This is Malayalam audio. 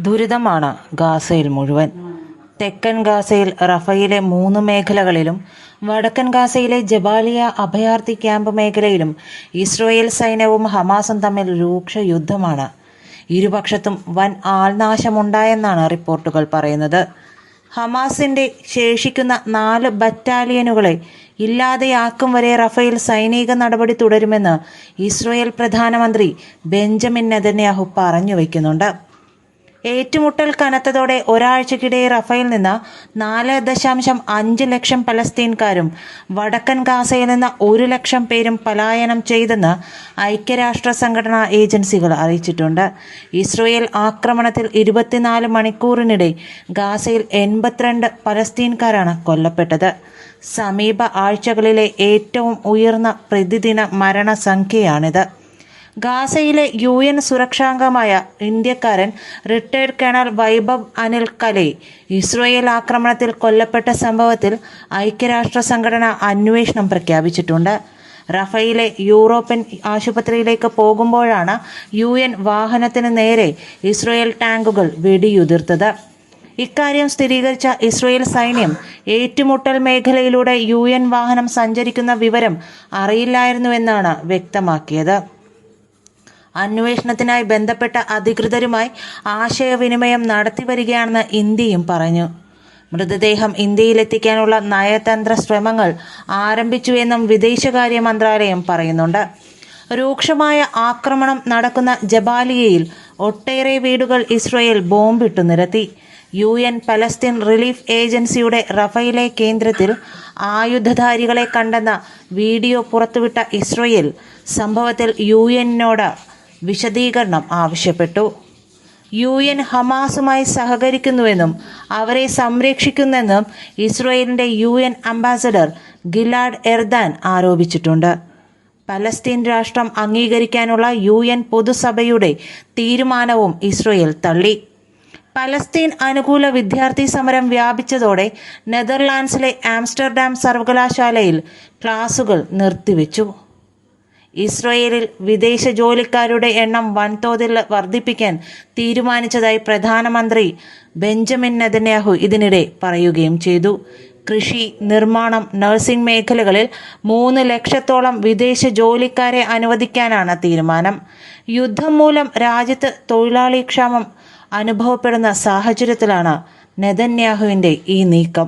ദുരിതമാണ് ഗാസയിൽ മുഴുവൻ. തെക്കൻ ഗാസയിൽ റഫയിലെ 3 മേഖലകളിലും വടക്കൻ ഗാസയിലെ ജബാലിയ അഭയാർത്ഥി ക്യാമ്പ് മേഖലയിലും ഇസ്രായേൽ സൈന്യവും ഹമാസും തമ്മിൽ രൂക്ഷ യുദ്ധമാണ്. ഇരുപക്ഷത്തും വൻ ആൾനാശമുണ്ടായെന്നാണ് റിപ്പോർട്ടുകൾ പറയുന്നത്. ഹമാസിന്റെ ശേഷിക്കുന്ന 4 ബറ്റാലിയനുകളെ ഇല്ലാതെയാക്കും വരെ റഫയിൽ സൈനിക നടപടി തുടരുമെന്ന് ഇസ്രായേൽ പ്രധാനമന്ത്രി ബെഞ്ചമിൻ നെതന്യാഹു പറഞ്ഞു വയ്ക്കുന്നുണ്ട്. ഏറ്റുമുട്ടൽ കനത്തതോടെ ഒരാഴ്ചക്കിടെ റഫയിൽ നിന്ന് 4.5 ലക്ഷം പലസ്തീൻകാരും വടക്കൻ ഗാസയിൽ നിന്ന് 1 ലക്ഷം പേരും പലായനം ചെയ്തെന്ന് ഐക്യരാഷ്ട്ര സംഘടനാ ഏജൻസികൾ അറിയിച്ചിട്ടുണ്ട്. ഇസ്രായേൽ ആക്രമണത്തിൽ 24 മണിക്കൂറിനിടെ ഗാസയിൽ 82 പലസ്തീൻകാരാണ് കൊല്ലപ്പെട്ടത്. സമീപ ആഴ്ചകളിലെ ഏറ്റവും ഉയർന്ന പ്രതിദിന മരണസംഖ്യയാണിത്. ഗാസയിലെ UN സുരക്ഷാംഗമായ ഇന്ത്യക്കാരൻ retired colonel Vaibhav Anil Kale Israel ആക്രമണത്തിൽ കൊല്ലപ്പെട്ട സംഭവത്തിൽ ഐക്യരാഷ്ട്ര സംഘടന അന്വേഷണം പ്രഖ്യാപിച്ചിട്ടുണ്ട്. റഫയിലെ യൂറോപ്യൻ ആശുപത്രിയിലേക്ക് പോകുമ്പോഴാണ് UN വാഹനത്തിന് നേരെ ഇസ്രായേൽ ടാങ്കുകൾ വെടിയുതിർത്തത്. ഇക്കാര്യം സ്ഥിരീകരിച്ച ഇസ്രായേൽ സൈന്യം ഏറ്റുമുട്ടൽ മേഖലയിലൂടെ UN വാഹനം സഞ്ചരിക്കുന്ന വിവരം അറിയില്ലായിരുന്നുവെന്നാണ് വ്യക്തമാക്കിയത്. അന്വേഷണത്തിനായി ബന്ധപ്പെട്ട അധികൃതരുമായി ആശയവിനിമയം നടത്തിവരികയാണെന്ന് ഇന്ത്യയും പറഞ്ഞു. മൃതദേഹം ഇന്ത്യയിലെത്തിക്കാനുള്ള നയതന്ത്ര ശ്രമങ്ങൾ ആരംഭിച്ചുവെന്നും വിദേശകാര്യ മന്ത്രാലയം പറയുന്നുണ്ട്. രൂക്ഷമായ ആക്രമണം നടക്കുന്ന ജബാലിയയിൽ ഒട്ടേറെ വീടുകൾ ഇസ്രായേൽ ബോംബിട്ടു നിരത്തി. UN പലസ്തീൻ റിലീഫ് ഏജൻസിയുടെ റഫയിലെ കേന്ദ്രത്തിൽ ആയുധധാരികളെ കണ്ടെന്ന വീഡിയോ പുറത്തുവിട്ട ഇസ്രായേൽ സംഭവത്തിൽ UN-നോട് വിശദീകരണം ആവശ്യപ്പെട്ടു. UN ഹമാസുമായി സഹകരിക്കുന്നുവെന്നും അവരെ സംരക്ഷിക്കുന്നെന്നും ഇസ്രായേലിന്റെ UN അംബാസഡർ ഗിലാഡ് എർദാൻ ആരോപിച്ചിട്ടുണ്ട്. പലസ്തീൻ രാഷ്ട്രം അംഗീകരിക്കാനുള്ള UN പൊതുസഭയുടെ തീരുമാനവും ഇസ്രായേൽ തള്ളി. പലസ്തീൻ അനുകൂല വിദ്യാർത്ഥി സമരം വ്യാപിച്ചതോടെ നെതർലാൻഡ്സിലെ ആംസ്റ്റർഡാം സർവകലാശാലയിൽ ക്ലാസുകൾ നിർത്തിവെച്ചു. ഇസ്രായേലിൽ വിദേശ ജോലിക്കാരുടെ എണ്ണം വൻതോതിൽ വർദ്ധിപ്പിക്കാൻ തീരുമാനിച്ചതായി പ്രധാനമന്ത്രി ബെഞ്ചമിൻ നെതന്യാഹു ഇതിനിടെ പറയുകയും ചെയ്തു. കൃഷി, നിർമ്മാണം, നഴ്സിംഗ് മേഖലകളിൽ 3 ലക്ഷത്തോളം വിദേശ ജോലിക്കാരെ അനുവദിക്കാനാണ് തീരുമാനം. യുദ്ധം മൂലം രാജ്യത്ത് തൊഴിലാളി ക്ഷാമം അനുഭവപ്പെടുന്ന സാഹചര്യത്തിലാണ് നെതന്യാഹുവിൻ്റെ ഈ നീക്കം.